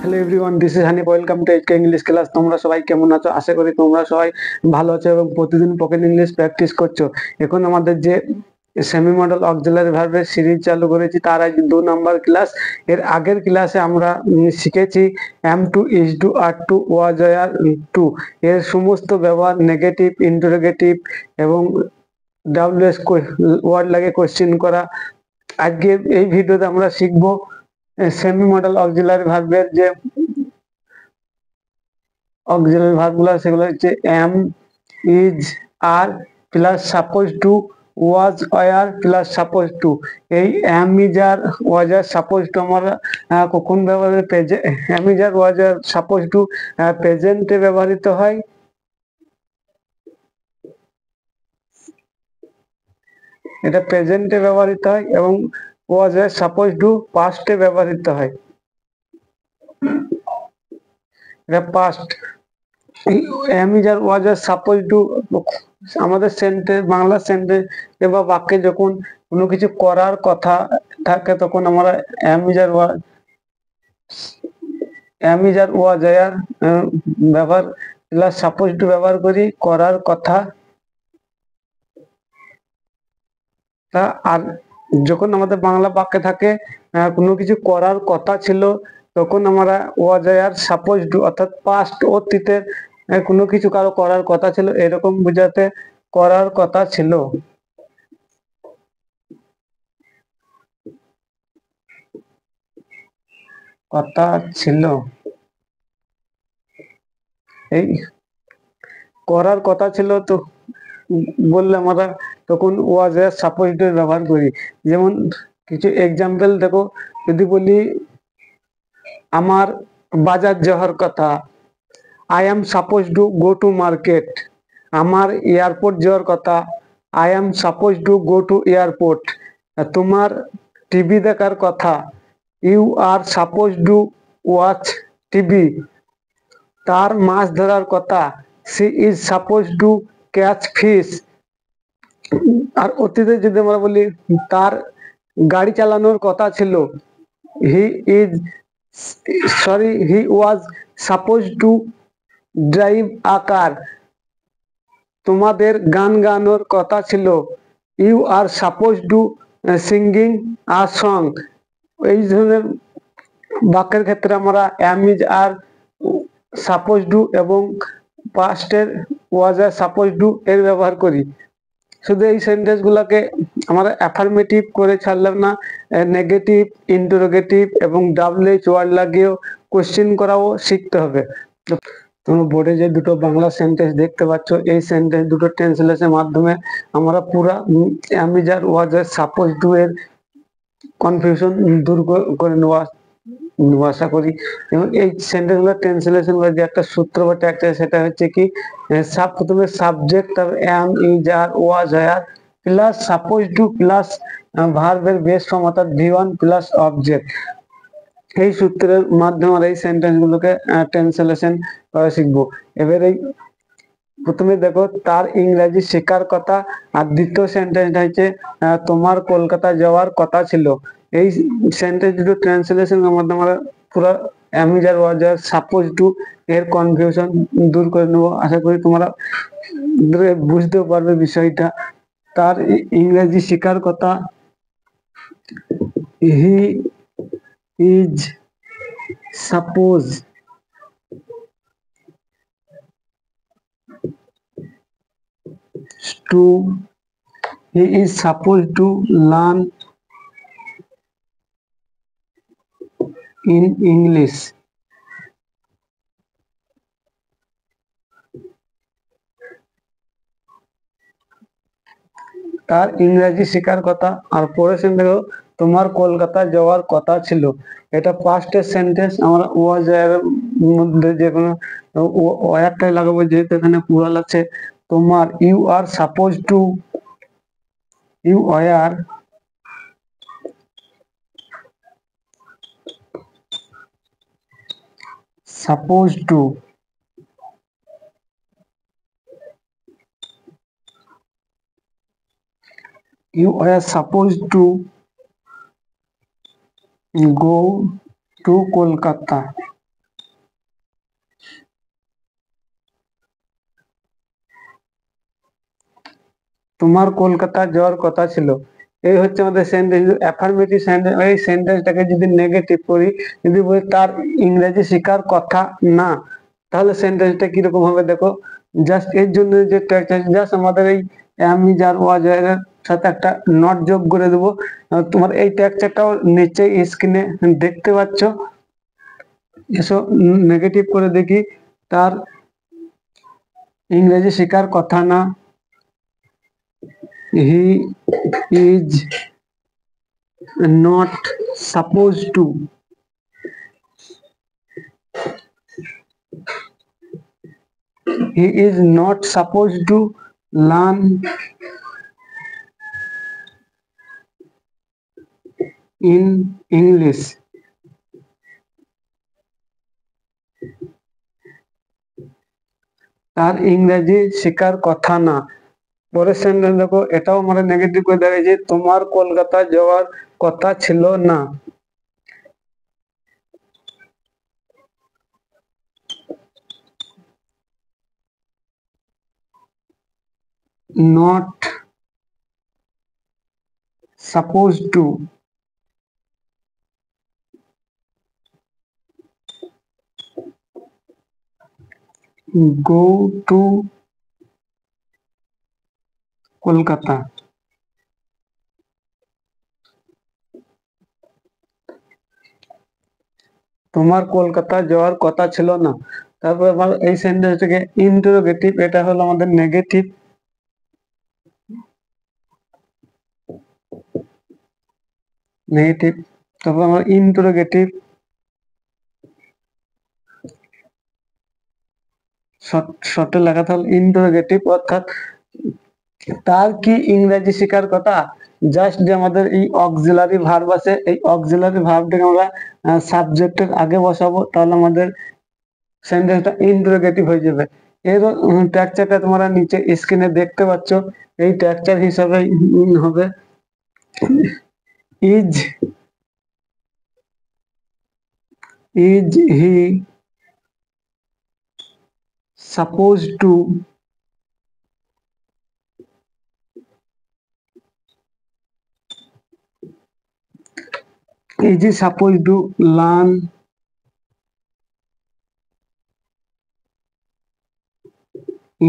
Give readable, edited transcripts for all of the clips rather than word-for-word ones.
Hello everyone, this is Hanif. Welcome to HK English class. তোমরা সবাই কেমন আছো? আশা করি তোমরা সবাই ভালো আছো এবং প্রতিদিন পকেট ইংলিশ প্র্যাকটিস করছো। এখন আমাদের যে সেমি মডেল অক্সিলারি ভার্বের সিরিজ চালু করেছি, তার আজ 2 নম্বর ক্লাস। এর আগের ক্লাসে আমরা শিখেছি am to, is to, are to, was, আর টু এর সমস্ত ব্যবহার, নেগেটিভ, ইন্টারোগেটিভ এবং ডাব্লিউএস ওয়ার্ড লাগে কোশ্চেন করা। আজকে এই ভিডিওতে আমরা শিখবো সেমি মডেল অক্সিলারি ভার্বের যে অক্সিলারি ভার্বগুলো, সেগুলো হচ্ছে am, is, are plus suppose to, was, were plus suppose to. এই এম, ইজ, আর ওয়াজ, আর সাপোজ টু আমরা কখন ব্যবহার, এম, ইজ, আর ওয়াজ, আর সাপোজ টু প্রেজেন্টে ব্যবহৃত হয়। এটা প্রেজেন্টে ব্যবহৃত হয় এবং ওয়াজ, আর সাপোজ টু পাস্টে ব্যবহৃত হয়। এটা past. Am, is, are was, আর সাপোজ টু আমাদের সেন্টেন্স, বাংলা সেন্টেন্স বা বাক্যে যখন কোনো কিছু করার কথা থাকে তখন আমরা এম, ইজ, আর ওয়াজ, আর ব্যবহার প্লাস সাপোজ টু ব্যবহার করি করার কথা। আর যখন আমাদের বাংলা বাক্যে থাকে কোনো কিছু করার কথা ছিল, তখন আমরা ওয়াজ, আর সাপোজ টু অর্থাৎ পাস্ট অতীতের কোনো কিছু কারো করার কথা ছিল এরকম বোঝাতে করার কথা ছিল। কথা ছিল, এই করার কথা ছিল তো বললে আমরা তখন ওয়াজ, আর সাপোজ টু ব্যবহার করি। যেমন কিছু এক্সাম্পল দেখো, যদি বলি আমার বাজার যাওয়ার কথা, I am suppose to go to market. আমার এয়ারপোর্ট যাওয়ার কথা, I am suppose to go to airport. তোমার টিভি দেখার কথা, you are suppose to watch TV. তার মাছ ধরার কথা, she is suppose to catch fish. আর অতীতে যদি আমরা বলি তার গাড়ি চালানোর কথা ছিল, he is he was suppose to drive a car. তোমাদের গান গানোর কথা ছিল, you are suppose two singing a song. এই ধরনের বাক্যের ক্ষেত্রে আমরা am, is, are suppose to এবং পাস্টের ওয়াজ, আর সাপোজ টু এর ব্যবহার করি। শুধু এই সেন্টেন্স গুলাকে আমরা অ্যাফার্মেটিভ করে ছাড়লাম না, নেগেটিভ, ইন্টারোগেটিভ এবং ডাব্লিউএইচ ওয়ার্ড লাগিয়েও কোশ্চেন করাও শিখতে হবে। তোমরা বোর্ডে যে দুটো বাংলা সেন্টেন্স দেখতে পাচ্ছ, এই সেন্টেন্স দুটো ট্রান্সলেশনের মাধ্যমে আমরা পুরা এম, ইজ, আর ওয়াজ, আর সাপোজ টু এর কনফিউশন দূর করে নেওয়া আশা করি। এবং এই সেন্টেন্স গুলো ট্রান্সলেশন করে যে একটা সূত্র বা ট্যাগ, সেটা হচ্ছে কি, প্রথমে সাবজেক্ট, তারপর এম, ইজ, আর ওয়াজ, আর প্লাস সাপোজ টু প্লাস ভার্বের বেস ফর্ম অর্থাৎ V1 প্লাস অবজেক্ট। এই সূত্রের মাধ্যমে আমরা এই সেন্টেন্স গুলোকে ট্রান্সলেশন করা শিখবো। এবার এই প্রথমে দেখো, তার ইংরেজি শেখার কথা, আর দ্বিতীয় সেন্টেন্সটা হচ্ছে তোমার কলকাতা যাওয়ার কথা ছিল। এই সেন্টেন্স দুটো ট্রান্সলেশনের মাধ্যমে আমরা পুরো এম, ইজ, আর ওয়াজ, আর সাপোজ টু এর কনফিউশন দূর করে নেবো। আশা করি তোমরা বুঝতেও পারবে বিষয়টা। তার ইংরেজি শেখার কথা, he is suppose two, he is supposed to learn in English. তার ইংরেজি শেখার কথা। আর পরের সেন্টেন্স, তোমার কলকাতা যাওয়ার কথা ছিল। এটা পাস্টের সেন্টেন্স, আমরা ওয়াজ এর মধ্যে যে কোনো ওয়ারটাই লাগাবো, যেহেতু এখানে প্লুরাল আছে। তোমার, you are suppose to, you were supposed to go to Kolkata. তোমার কলকাতা যাওয়ার কথা ছিল। এই হচ্ছে আমাদের সেন্টেন্স। অ্যাফার্মেটিভ সেন্টেন্স, এই সেন্টেন্সটাকে যদি নেগেটিভ করি, যদি বলি তার ইংরেজি শেখার কথা না, তাহলে সেন্টেন্সটা কিরকম হবে দেখো। জাস্ট এর জন্য যে জাস্ট আমাদের এই আমি যার ওয়াজ এর সাথে একটা নট যোগ করে দেবো। তোমার এই টেক্সচারটাও নিচে স্ক্রিনে দেখতে পাচ্ছ। এসো নেগেটিভ করে দেখি। তার ইংরেজি শেখার কথা না, he is not supposed to, he is not supposed to learn in English. তার ইংরেজি শেখার কথা না। পরের সেন্টেন্স দেখো, এটাও আমরা নেগেটিভ করে দেখাচ্ছি, তোমার কলকাতা যাওয়ার কথা ছিল না। not supposed to go to Kolkata. তোমার কলকাতা যাওয়ার কথা ছিল না। তারপর আবার এই সেন্টেন্সটাকে ইন্টারোগেটিভ, এটা হলো আমাদের নেগেটিভ। নেগেটিভ, তারপর আমার ইন্টারোগেটিভ, শর্টে লেখা হলো ইন্টারোগেটিভ, অর্থাৎ তার কি ইংরেজি শেখার কথা। জাস্ট যে আমাদের এই অক্সিলারি ভার্ব আছে, এই অক্সিলারি ভার্বটাকে আমরা সাবজেক্টের আগে বসাবো, তাহলে আমাদের সেন্টেন্সটা ইন্টারোগেটিভ হয়ে যাবে। এর টেক্সচারটা তোমরা নিচে স্ক্রিনে দেখতে পাচ্ছ। এই টেক্সচার হিসাবে হবে is he supposed to learn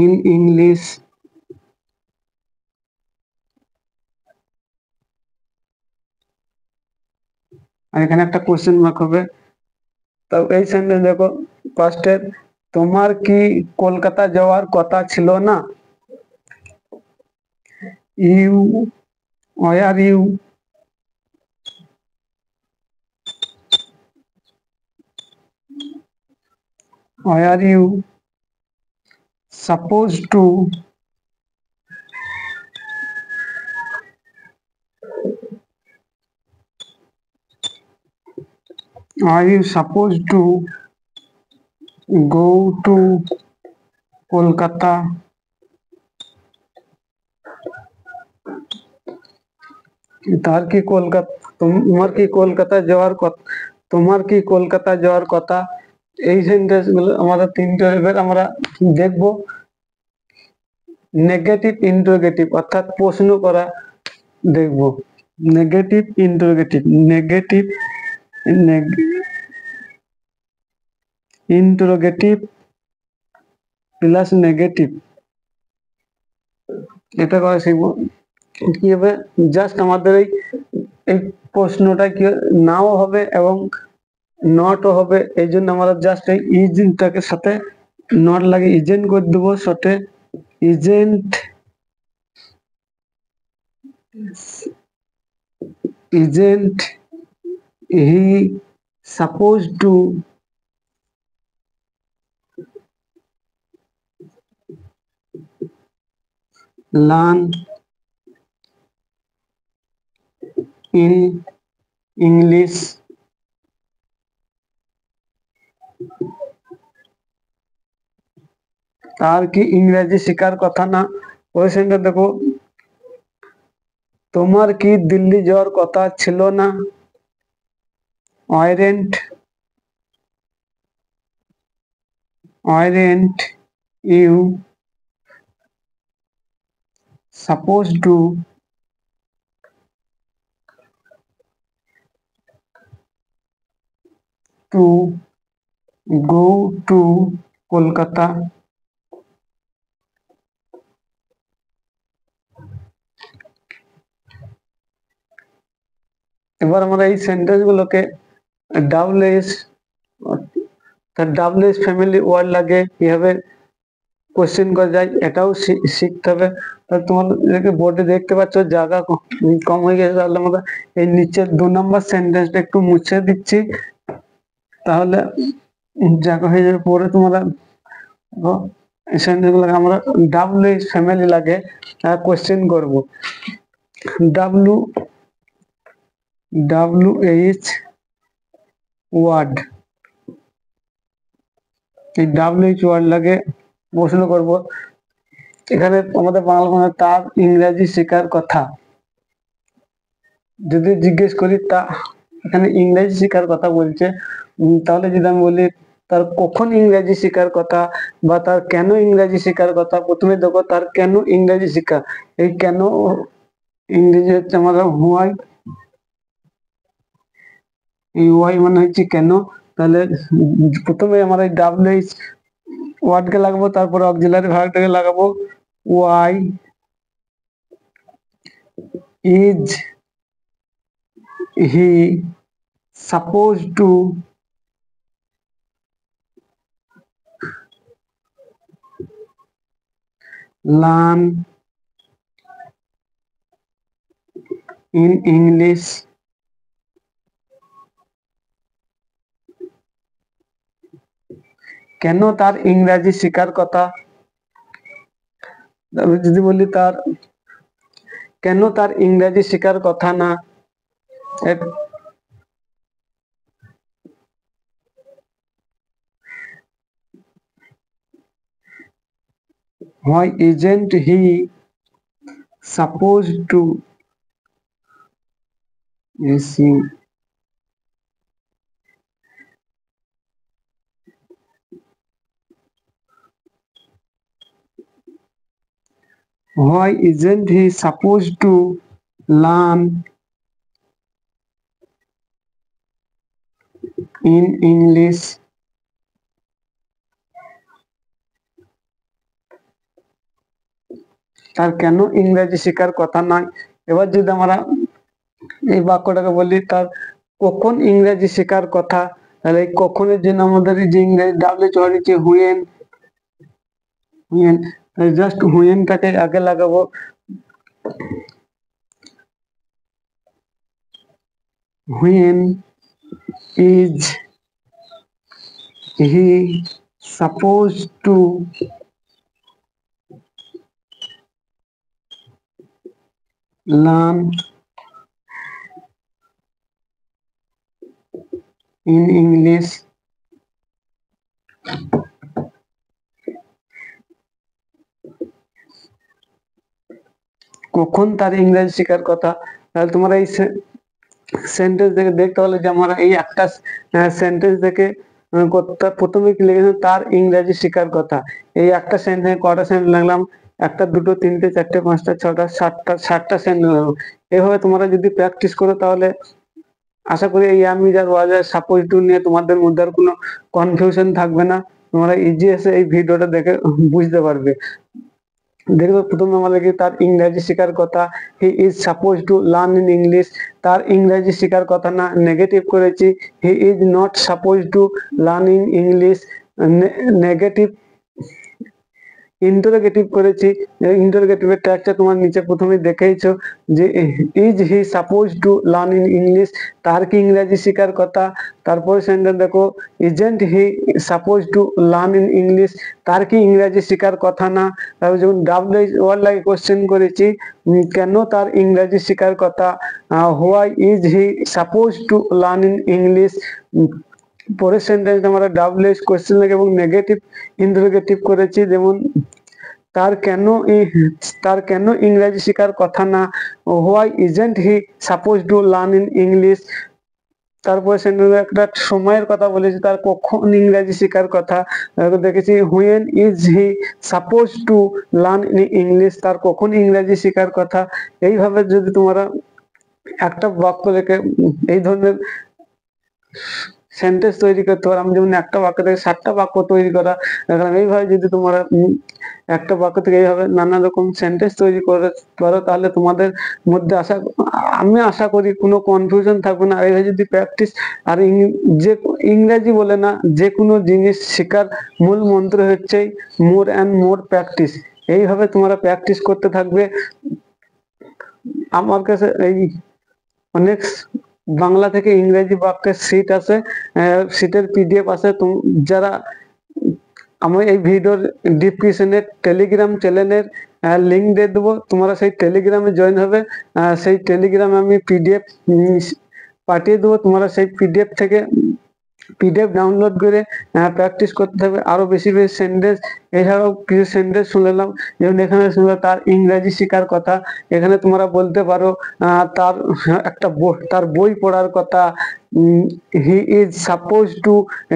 in English আর এখানে একটা কোশ্চেন মার্ক হবে। তো এই সেন্টেন্স দেখো, ফার্স্টে তোমার কি কলকাতা যাওয়ার কথা ছিল না, you were you supposed to go to Kolkata. তার কি কলকাতা, তোমার কি কলকাতা যাওয়ার কথা, তোমার কি কলকাতা যাওয়ার কথা। এই সেন্টেন্স গুলো আমাদের তিনটে এবার আমরা দেখবো। নেগেটিভ ইন্টারোগেটিভ, অর্থাৎ প্রশ্ন করা দেখবো। Negative interrogative, negative interrogative plus negative, এটা করা শিখবো। কি হবে, জাস্ট আমাদের এই প্রশ্নটা কি নাও হবে এবং নটও হবে। এই জন্য আমরা জাস্ট এই ইজটাকে সাথে নট লাগে ইজেন্ট করে দেবো সাথে। isn't he supposed to learn in English? তার কি ইংরেজি শেখার কথা না। কোয়েশ্চেনটা দেখো, তোমার কি দিল্লি যাওয়ার কথা ছিল না, weren't you supposed to go to Kolkata. এবার আমরা এই সেন্টেন্স গুলোকে ডাবল এস ফ্যামিলি ওয়ার্ড লাগে কিভাবে কোশ্চেন করা যায় এটাও শিখতে হবে। তাহলে তোমাদেরকে বোর্ডে দেখতে পাচ্ছ জায়গা কম হয়ে গেছে, তাহলে আমরা এই নিচের 2 নম্বর সেন্টেন্সটা একটু মুছে দিচ্ছি, তাহলে জায়গা হয়ে যাবে। পরে তোমরা এই সেন্টেন্স গুলোকে আমরা ডাবল এস ফ্যামিলি লাগে কোশ্চেন করব। WH ওয়ার্ড, এই WH ওয়ার্ড লাগে প্রশ্ন করব। এখানে আমাদের বাংলা ভাষায় তার ইংরেজি শেখার কথা যদি জিজ্ঞেস করি, তা এখানে ইংরেজি শেখার কথা বলছে, তাহলে যদি আমি বলি তার কখন ইংরেজি শেখার কথা বা তার কেন ইংরেজি শেখার কথা, প্রথমে দেখো তার কেন ইংরেজি শেখা। এই কেন ইংরেজি হচ্ছে আমাদের হোয়াই, এই ওয়াই মানে হচ্ছে কেন। তাহলে প্রথমে আমরা এই WH ওয়ার্ডকে লাগাবো, তারপরে অক্সিলারি ভার্বটাকে লাগাবো। Why is he supposed to learn in English কেন তার ইংরেজি শেখার কথা। যদি বলি তার কেন তার ইংরেজি শেখার কথা না, why isn't he supposed to why isn't he supposed to learn in English তার কেন ইংরেজি শেখার কথা নয়। এবার যদি আমরা এই বাক্যটাকে বলি তার কখন ইংরেজি শেখার কথা, তাহলে এই কখনের জন্য আমাদের যে ইংরেজি WH ওয়ার্ড হচ্ছে হুয়েন। জাস্ট হুয়েনটাকে আগে লাগাবো। When is he supposed to learn in English কখন তার ইংরেজি শেখার কথা। তাহলে তোমরা এই সেন্টেন্স দেখে দেখতে হলে যে আমরা এই একটা সেন্টেন্স দেখে প্রথমে কি লিখেছি তার ইংরেজি শেখার কথা। এই একটা সেন্টেন্স কটা সেন্টেন্স লাগলাম, একটা দুটো তিনটে চারটে পাঁচটা ছটা সাতটা সেন্টেন্স লাগলো। এইভাবে তোমরা যদি প্র্যাকটিস করো তাহলে আশা করি এই আমি যার ওয়াজার সাপোজ টু নিয়ে তোমাদের মধ্যে আর কোনো কনফিউশন থাকবে না। তোমরা ইজি এসে এই ভিডিওটা দেখে বুঝতে পারবে। দেখবে প্রথমে আমাদেরকে তার ইংরেজি শেখার কথা, he is suppose to learn in English, তার ইংরেজি শেখার কথা না, নেগেটিভ করেছি। He is not suppose to learn in English, negative. Interrogative করেছি, ইন্টারোগেটিভের ট্যাগটা তোমার নিচে প্রথমে দেখেইছো যে is he suppose to learn in English, তার কি ইংরেজি শেখার কথা। তারপরে সেন্টেন্স দেখো isn't he suppose to learn in English, তার কি ইংরেজি শেখার কথা না। তারপর যখন WH ওয়ার্ড লাগে কোশ্চেন করেছি কেন তার ইংরেজি শেখার কথা। Why is he suppose to learn in English. পরের সেন্টেন্স আমরা WH কোশ্চেন লাগে এবং নেগেটিভ ইন্টারোগেটিভ করেছি, যেমন তার কেন ইংরেজি শেখার কথা না, why isn't he suppose to learn in English. তারপরে সেন্টেন্স একটা সময়ের কথা বলেছি, তার কখন ইংরেজি শেখার কথা দেখেছি। When is he suppose to learn English, তার কখন ইংরেজি শেখার কথা। এইভাবে যদি তোমরা একটা বাক্য রেখে এই ধরনের সেন্টেন্স তৈরি করতে পারো, আমি যেমন একটা বাক্য থেকে 7টা বাক্য তৈরি করা দেখালাম, এইভাবে যদি তোমরা একটা বাক্য থেকে এইভাবে নানা রকম সেন্টেন্স তৈরি করতে পারো, তাহলে তোমাদের মধ্যে আমি আশা করি কোনো কনফিউশন থাকবে না। আর এইভাবে যদি প্র্যাকটিস, আর যে ইংরেজি বলে না, যে কোনো জিনিস শেখার মূল মন্ত্র হচ্ছে মোর অ্যান্ড মোর প্র্যাকটিস। এইভাবে তোমরা প্র্যাকটিস করতে থাকবে। আমার কাছে এই অনেক বাংলা থেকে ইংরেজি বাক্যের সিট আছে, সিটের পিডিএফ আছে। যারা আমি এই ভিডিওর ডিসক্রিপশনে টেলিগ্রাম চ্যানেলের লিঙ্ক দিয়ে দেবো, তোমরা সেই টেলিগ্রামে জয়েন হবে। সেই টেলিগ্রামে আমি পিডিএফ পাঠিয়ে দেবো, তোমরা সেই পিডিএফ ডাউনলোড করে প্র্যাকটিস করতে হবে। আরো বেশি বেশি সেন্টেন্স, এছাড়াও কিছু সেন্টেন্স শুনলাম, যেমন এখানে শুনলাম তার ইংরেজি শেখার কথা। এখানে তোমরা বলতে পারো তার একটা তার বই পড়ার কথা, he is suppose to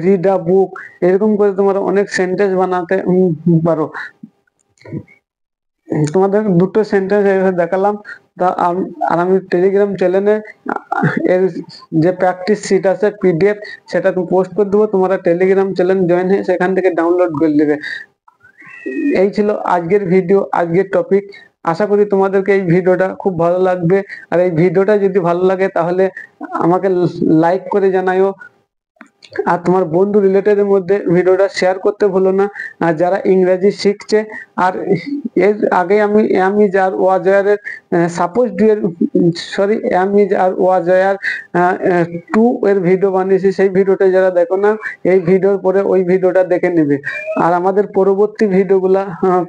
read a book. এরকম করে তোমরা অনেক সেন্টেন্স বানাতে পারো। তোমাদের দুটো সেন্টেন্স দেখালাম। আর আমি টেলিগ্রাম চ্যানেলে এর যে প্র্যাকটিস শিট আছে পিডিএফ, সেটা তুমি পোস্ট করে দেবো, তোমরা টেলিগ্রাম চ্যানেল জয়েন হয়ে সেখান থেকে ডাউনলোড করে নেবে। এই ছিল আজকের ভিডিও, আজকের টপিক। আশা করি তোমাদেরকে এই ভিডিওটা খুব ভালো লাগবে। আর এই ভিডিওটা যদি ভালো লাগে তাহলে আমাকে লাইক করে জানাও। আর তোমার বন্ধু রিলেটেডের মধ্যে ভিডিওটা শেয়ার করতে ভুলো না। আর যারা ইংরেজি শিখছে, আর এর আগে আমি অ্যাম ইজ আর ওয়াজ এর সাপোজ ডু এর অ্যাম ইজ আর ওয়াজ এর 2 এর ভিডিও বানিয়েছি, সেই ভিডিওটা যারা দেখো না, এই ভিডিওর পরে ওই ভিডিওটা দেখে নেবে। আর আমাদের পরবর্তী ভিডিওগুলা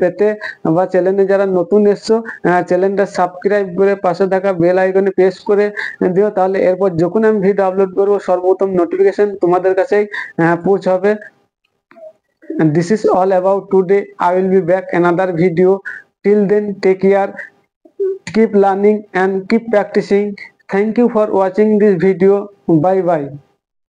পেতে বা চ্যানেলে যারা নতুন এসছো, চ্যানেলটা সাবস্ক্রাইব করে পাশে থাকা বেল আইকনে প্রেস করে দিও, তাহলে এরপর যখন আমি ভিডিও আপলোড করবো সর্বপ্রথম নোটিফিকেশন তোমাদের কাছেই পৌঁছাবে। This is all about today. I will be back another video. Till then, take care, keep learning and keep practicing. Thank you for watching this video. Bye bye.